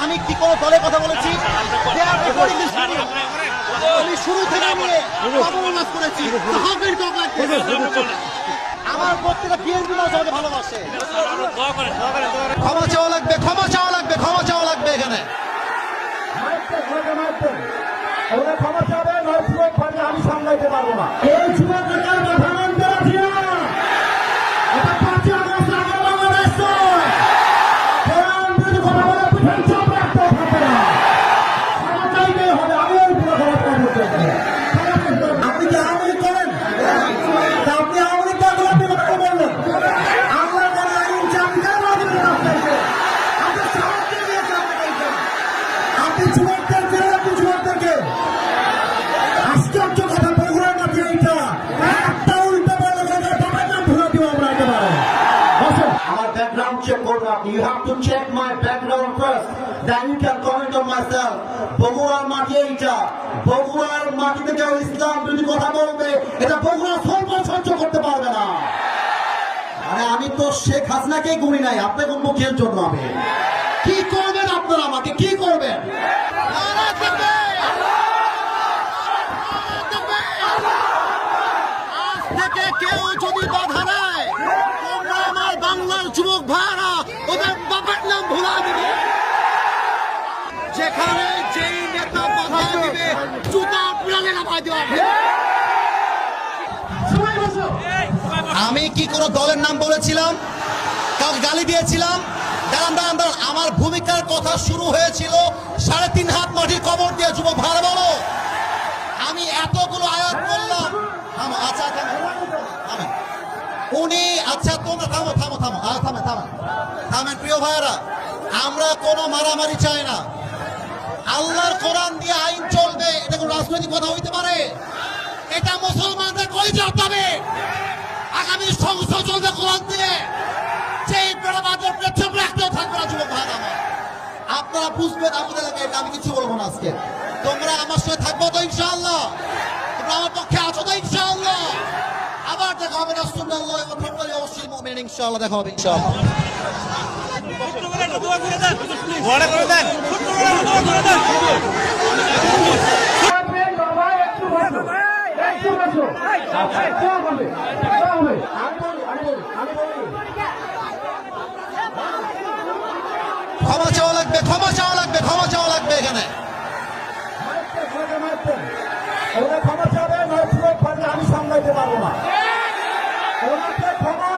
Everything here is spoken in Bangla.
আমি কি কোনো দলের কথা বলেছি? আমি শুরু থেকে নিয়ে অবমাননা করেছি। আমার প্রত্যেকটা বিএনপি মানুষ আমাকে ভালোবাসে। ক্ষমা চাওয়া লাগবে, ক্ষমা চাওয়া লাগবে, ক্ষমা চাওয়া লাগবে এখানে। ক্ষমা চাবে আমি সামলাইতে পারবো না। এই যুবকের কথা মানতে রাজি না। এটা 5ই আগস্ট আগে বাংলাদেশ নয়। বিরোধী কথা বলে পিছন চাপ রাখতে হবে না। ক্ষমা চাইতে হবে। আমিও ক্ষমা করতে হবে। আপনি কি আওয়ামী লীগ করেন? আপনি আওয়ামী লীগ আপনি কথা বললেন। আমরা যারা আইন চাকরি কেন আপনি সাহায্য দিয়েছে আপনি যুবকদের জেলে আপনি যুবকদেরকে আশ্চর্য কথা বগুড়ার মাঝে এইটা একটা উল্টো বলে বাবার নাম ভুলে দিব আমরা একেবারে। আমার ব্যাকগ্রাউন্ড চেক করবেন আপনি। You have to check my background first, then you can comment on my self. বগুড়ার মাটি এইটা। বগুড়ার মাটিতে কেউ ইসলাম বিরোধী কথা বলবে, এটা বগুড়া সরকার সহ্য করতে পারবে না। আরে আমি তো শেখ হাসিনাকেই গুনি নাই, আপনাকে মুখের জন্য আমি কি করবেন? আপনারা আমাকে কি করবেন? কেউ যদি বাধা দেয়, তোমরা আমার বাংলার যুবক ভাইরা ওদের বাবার নাম ভুলা দিবে। যেখানে যেই নেতা বাধা দিবে জুতা প্রাণে নামাই দেওয়া হবে। আমি কি কোন দলের নাম বলেছিলাম? কাউকে গালি দিয়েছিলাম? দাঁড়ান দাঁড়ান দাঁড়ান, আমার ভূমিকার কথা শুরু হয়েছিল 3.5 হাত মাটির কবর দিয়ে। যুবক ভাড়া বলো, আমি এতগুলো আয়াত করলাম। আচ্ছা উনি, আচ্ছা তোমরা থামো থামো থামো থামেন থামেন থামেন প্রিয় ভাইয়েরা, আমরা কোনো মারামারি চাই না। আল্লাহর কোরআন দিয়ে আইন চলবে, এটা কোনো রাজনৈতিক কথা হইতে পারে? এটা মুসলমানদের কলিজা হবে। আগামী সংসদ চলবে কোরআন দিয়ে। সেই বেড়াবাদের পেছন রাখতেও থাকবে না যুবক ভাইয়েরা আমার। আপনারা বুঝবেন আমাদের এলাকায়, এটা আমি কিছু বলবো না আজকে। তোমরা আমার সঙ্গে থাকবো তো ইনশাআল্লাহ? তোমরা আমার পক্ষে আছো তো ইনশাআল্লাহ? আবার দেখা হবে রাসূলুল্লাহ ওয়া তাআলা অবশ্যই মুমিন ইনশাআল্লাহ দেখা হবে ইনশাআল্লাহ। ক্ষমা চাওয়া লাগবে, ক্ষমা চাওয়া লাগবে, ক্ষমা চাওয়া লাগবে এখানে। ক্ষমা চাবে আমি সামলাইতে পারবো না।